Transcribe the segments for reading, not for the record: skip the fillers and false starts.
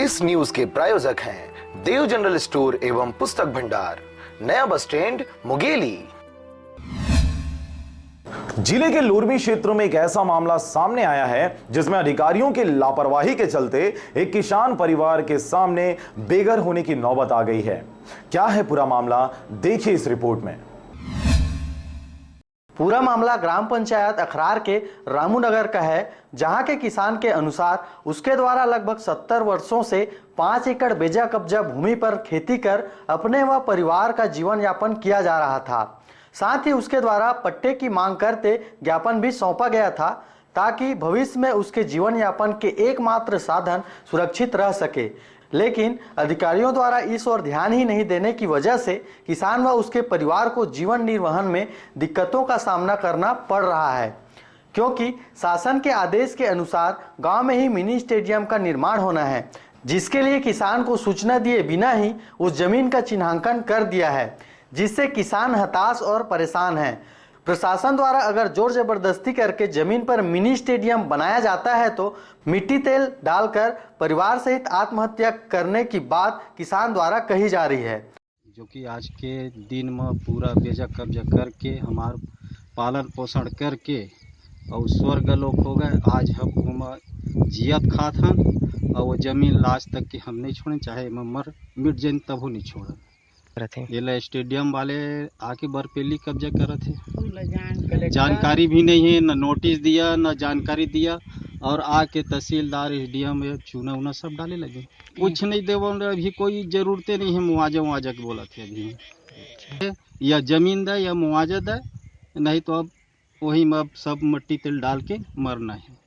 इस न्यूज के प्रायोजक हैं देव जनरल स्टोर एवं पुस्तक भंडार, नया बस स्टैंड, मुंगेली। जिले के लोरमी क्षेत्रों में एक ऐसा मामला सामने आया है जिसमें अधिकारियों की लापरवाही के चलते एक किसान परिवार के सामने बेघर होने की नौबत आ गई है। क्या है पूरा मामला, देखिए इस रिपोर्ट में। पूरा मामला ग्राम पंचायत अखरार के रामूनगर का है, जहां के किसान के अनुसार उसके द्वारा लगभग 70 वर्षों से 5 एकड़ बेजा कब्जा भूमि पर खेती कर अपने व परिवार का जीवन यापन किया जा रहा था। साथ ही उसके द्वारा पट्टे की मांग करते ज्ञापन भी सौंपा गया था ताकि भविष्य में उसके जीवन यापन के एकमात्र साधन सुरक्षित रह सके। लेकिन अधिकारियों द्वारा इस ओर ध्यान ही नहीं देने की वजह से किसान व उसके परिवार को जीवन निर्वहन में दिक्कतों का सामना करना पड़ रहा है, क्योंकि शासन के आदेश के अनुसार गांव में ही मिनी स्टेडियम का निर्माण होना है, जिसके लिए किसान को सूचना दिए बिना ही उस जमीन का चिन्हांकन कर दिया है, जिससे किसान हताश और परेशान है। प्रशासन द्वारा अगर जोर जबरदस्ती करके जमीन पर मिनी स्टेडियम बनाया जाता है तो मिट्टी तेल डालकर परिवार सहित आत्महत्या करने की बात किसान द्वारा कही जा रही है। जो कि आज के दिन में पूरा बेजा कब्जा करके हमार पालन पोषण करके और स्वर्ग लोक हो गए। आज हम जियत खात हन और वो जमीन लाज तक की हम नहीं छोड़े, चाहे मर मिट जाए तब नहीं छोड़। ये स्टेडियम वाले आके बरपेली कब्जा कर थे, जानकारी भी नहीं है, न नोटिस दिया न जानकारी दिया, और आके तहसीलदार एसडीएम चूना उना सब डाले लगे। कुछ नहीं दे, अभी कोई जरूरतें नहीं है मुआवजा के बोला थे। अभी या जमीन दे या मुआवजा दे, नहीं तो अब वही में सब मट्टी तेल डाल के मरना है।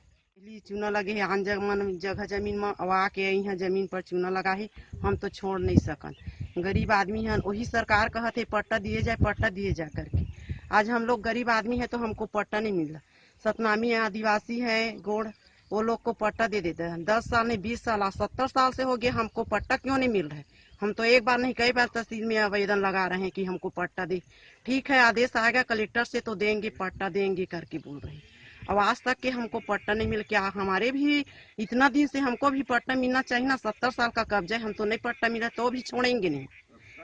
चूना लगे है आन जगह जमीन में अवा के यहाँ जमीन पर चूना लगा है, हम तो छोड़ नहीं सकन। गरीब आदमी हैं, वही सरकार कहते पट्टा दिए जाए करके। आज हम लोग गरीब आदमी है तो हमको पट्टा नहीं मिल रहा। सतनामी आदिवासी है गोड़, वो लोग को पट्टा दे देते हैं। 10 साल नहीं 20 साल 70 साल से हो गए, हमको पट्टा क्यों नहीं मिल रहा है? हम तो एक बार नहीं कई बार तहसील में आवेदन लगा रहे हैं कि हमको पट्टा दे। ठीक है, आदेश आएगा कलेक्टर से तो देंगे, पट्टा देंगे करके बोल रहे हैं। अब आज तक के हमको पट्टा नहीं मिल, क्या हमारे भी इतना दिन से हमको भी पट्टा मिलना चाहिए ना। 70 साल का कब्जा है, हम तो नहीं पट्टा मिला तो भी छोड़ेंगे नहीं,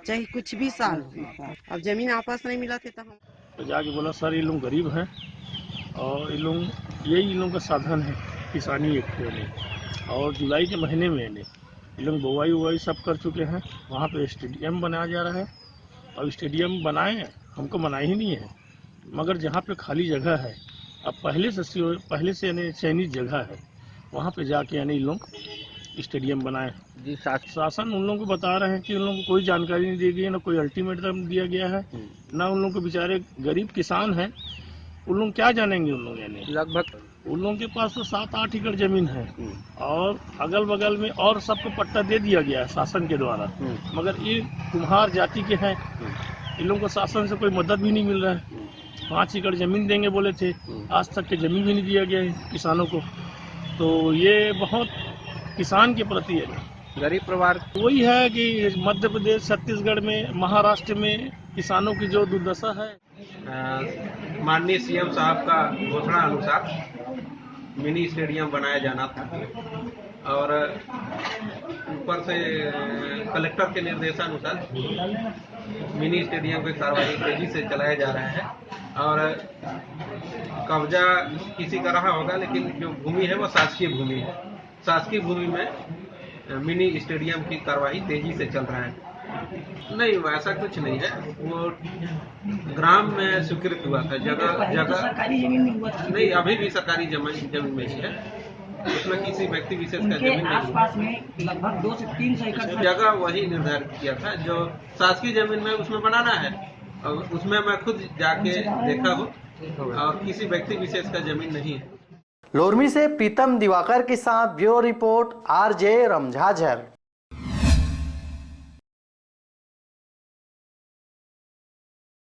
चाहे कुछ भी साल। अब जमीन आपस नहीं मिला थे तो जाके बोला सर ये लोग गरीब हैं और ये लोग यही इन लोगों का साधन है किसानी एक में। और जुलाई के महीने में ये लोग बुआई उवाई सब कर चुके हैं। वहाँ पे स्टेडियम बनाया जा रहा है और स्टेडियम बनाए हमको मना ही नहीं है, मगर जहाँ पे खाली जगह है अब पहले से यानी चयनित जगह है, वहाँ पे जाके यानी लोग स्टेडियम बनाए। जी शासन उन लोगों को बता रहे हैं कि उन लोगों को कोई जानकारी नहीं दी गई है, ना कोई अल्टीमेटम दिया गया है, ना उन लोगों को बेचारे गरीब किसान हैं, उन लोग क्या जानेंगे। उन लोग यानी लगभग उन लोगों के पास तो 7-8 एकड़ जमीन है और अगल बगल में और सबको पट्टा दे दिया गया है शासन के द्वारा, मगर ये कुम्हार जाति के हैं, इन लोगों को शासन से कोई मदद भी नहीं मिल रहा है। 5 एकड़ जमीन देंगे बोले थे, आज तक के जमीन भी नहीं दिया गया है किसानों को। तो ये बहुत किसान के प्रति है, गरीब परिवार वही है कि मध्य प्रदेश, छत्तीसगढ़ में, महाराष्ट्र में किसानों की जो दुर्दशा है। माननीय सीएम साहब का घोषणा अनुसार मिनी स्टेडियम बनाया जाना था और ऊपर से कलेक्टर के निर्देशानुसार मिनी स्टेडियम की कार्रवाई तेजी से चलाया जा रहा है और कब्जा किसी का रहा होगा, लेकिन जो भूमि है वो शासकीय भूमि है। शासकीय भूमि में मिनी स्टेडियम की कार्रवाई तेजी से चल रहा है। नहीं, वैसा कुछ नहीं है, वो ग्राम में स्वीकृत हुआ था। जगह सरकारी जमीन में हुआ था। नहीं, अभी भी सरकारी जमीन में ही है, उसमें किसी व्यक्ति विशेष का जमीन नहीं। आसपास में लगभग 2 से 3 एकड़ जगह वही निर्धारित किया था जो शासकीय जमीन में उसमें बनाना है, और उसमें मैं खुद जाके देखा हूँ और किसी व्यक्ति विशेष का जमीन नहीं है। लोरमी से प्रीतम दिवाकर के साथ ब्यूरो रिपोर्ट RJ रमझाझर।